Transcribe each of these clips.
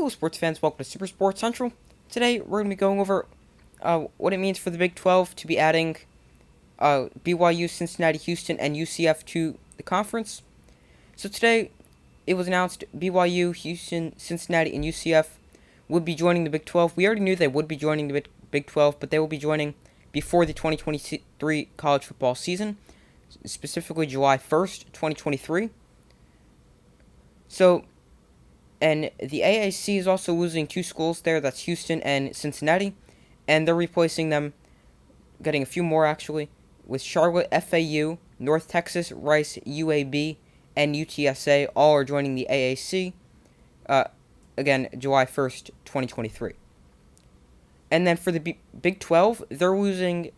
Hello, sports fans. Welcome to Super Sports Central. Today, we're going to be going over what it means for the Big 12 to be adding BYU, Cincinnati, Houston, and UCF to the conference. So today, it was announced BYU, Houston, Cincinnati, and UCF would be joining the Big 12. We already knew they would be joining the Big 12, but they will be joining before the 2023 college football season, specifically July 1st, 2023. So, and the AAC is also losing two schools there, that's Houston and Cincinnati, and they're replacing them, getting a few more actually, with Charlotte, FAU, North Texas, Rice, UAB, and UTSA, all are joining the AAC, again, July 1st, 2023. And then for the Big 12, they're losing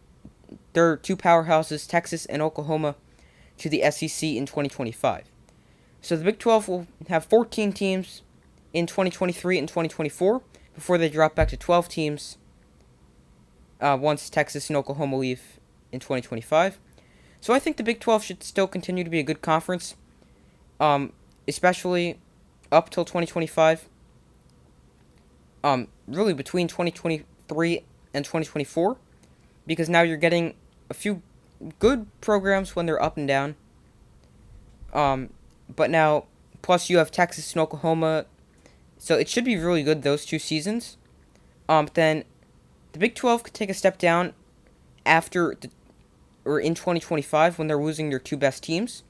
their two powerhouses, Texas and Oklahoma, to the SEC in 2025. So the Big 12 will have 14 teams in 2023 and 2024 before they drop back to 12 teams once Texas and Oklahoma leave in 2025. So I think the Big 12 should still continue to be a good conference, especially up till 2025. Really between 2023 and 2024, because now you're getting a few good programs when they're up and down. But now, plus you have Texas and Oklahoma, so it should be really good those two seasons. Then the Big 12 could take a step down after or in 2025 when they're losing their two best teams.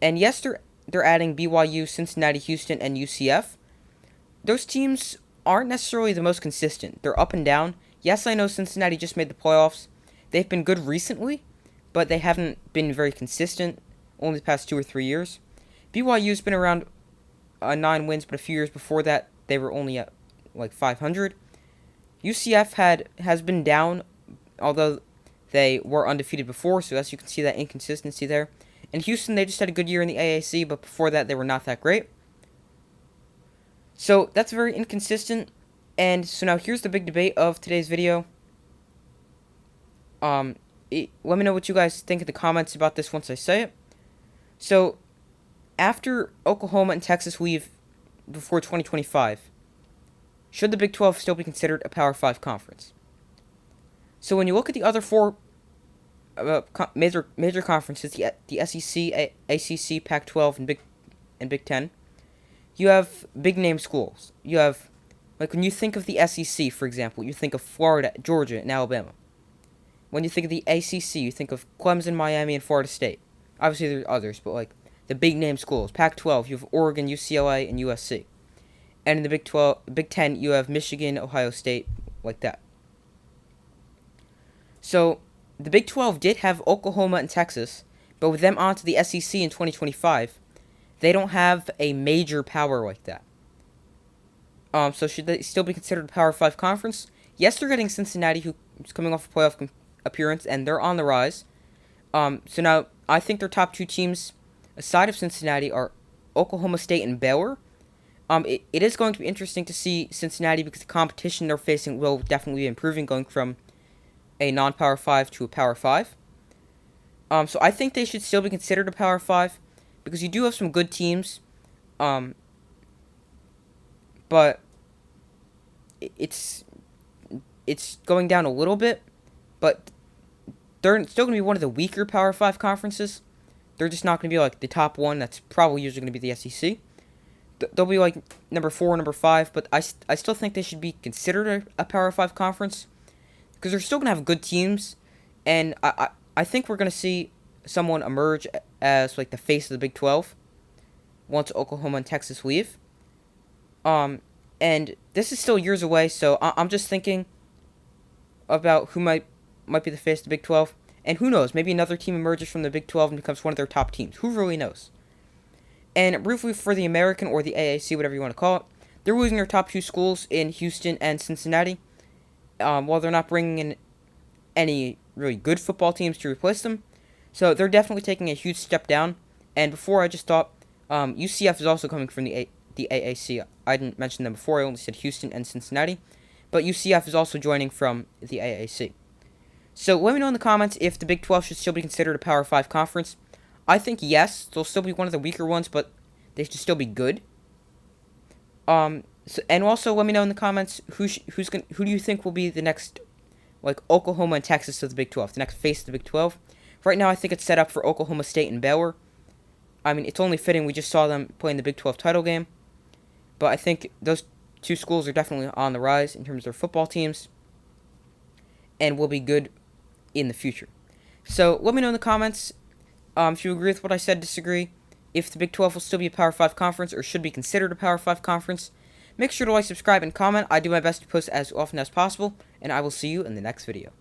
And yes, they're adding BYU, Cincinnati, Houston, and UCF. Those teams aren't necessarily the most consistent. They're up and down. Yes, I know Cincinnati just made the playoffs. They've been good recently, but they haven't been very consistent only the past 2 or 3 years. BYU's been around 9 wins, but a few years before that, they were only at like 500. UCF has been down, although they were undefeated before, so as you can see that inconsistency there. And Houston, they just had a good year in the AAC, but before that, they were not that great. So that's very inconsistent. And so now here's the big debate of today's video. Let me know what you guys think in the comments about this once I say it. So, after Oklahoma and Texas leave before 2025, should the Big 12 still be considered a Power 5 conference? So when you look at the other four major conferences, the SEC, ACC, Pac-12, and Big 10, you have big name schools. You have, like when you think of the SEC, for example, you think of Florida, Georgia, and Alabama. When you think of the ACC, you think of Clemson, Miami, and Florida State. Obviously, there are others, but like the big name schools. Pac-12, you have Oregon, UCLA, and USC. And in the Big 10, you have Michigan, Ohio State, like that. So, the Big 12 did have Oklahoma and Texas, but with them onto the SEC in 2025, they don't have a major power like that. So should they still be considered a Power 5 conference? Yes, they're getting Cincinnati, who's coming off a playoff appearance, and they're on the rise. So now, I think their top two teams, aside of Cincinnati, are Oklahoma State and Baylor. It is going to be interesting to see Cincinnati because the competition they're facing will definitely be improving, going from a non-Power 5 to a Power 5. So I think they should still be considered a Power 5 because you do have some good teams. But it's going down a little bit, but they're still going to be one of the weaker Power 5 conferences. They're just not going to be like the top one. That's probably usually going to be the SEC. They'll be like number 4, number 5, but I still think they should be considered a Power 5 conference because they're still going to have good teams, and I think we're going to see someone emerge as like the face of the Big 12 once Oklahoma and Texas leave. And this is still years away, so I'm just thinking about who might be the face of the Big 12. And who knows, maybe another team emerges from the Big 12 and becomes one of their top teams. Who really knows? And briefly for the American or the AAC, whatever you want to call it, they're losing their top two schools in Houston and Cincinnati. While they're not bringing in any really good football teams to replace them. So they're definitely taking a huge step down. And before I just thought, UCF is also coming from the AAC. I didn't mention them before, I only said Houston and Cincinnati. But UCF is also joining from the AAC. So let me know in the comments if the Big 12 should still be considered a Power 5 conference. I think yes, they'll still be one of the weaker ones, but they should still be good. So, and also let me know in the comments who do you think will be the next, like, Oklahoma and Texas of the Big 12, the next face of the Big 12. Right now, I think it's set up for Oklahoma State and Baylor. I mean, it's only fitting we just saw them playing the Big 12 title game. But I think those two schools are definitely on the rise in terms of their football teams and will be good in the future. So let me know in the comments if you agree with what I said, disagree, if the Big 12 will still be a Power 5 conference or should be considered a Power 5 conference. Make sure to like, subscribe, and comment. I do my best to post as often as possible, and I will see you in the next video.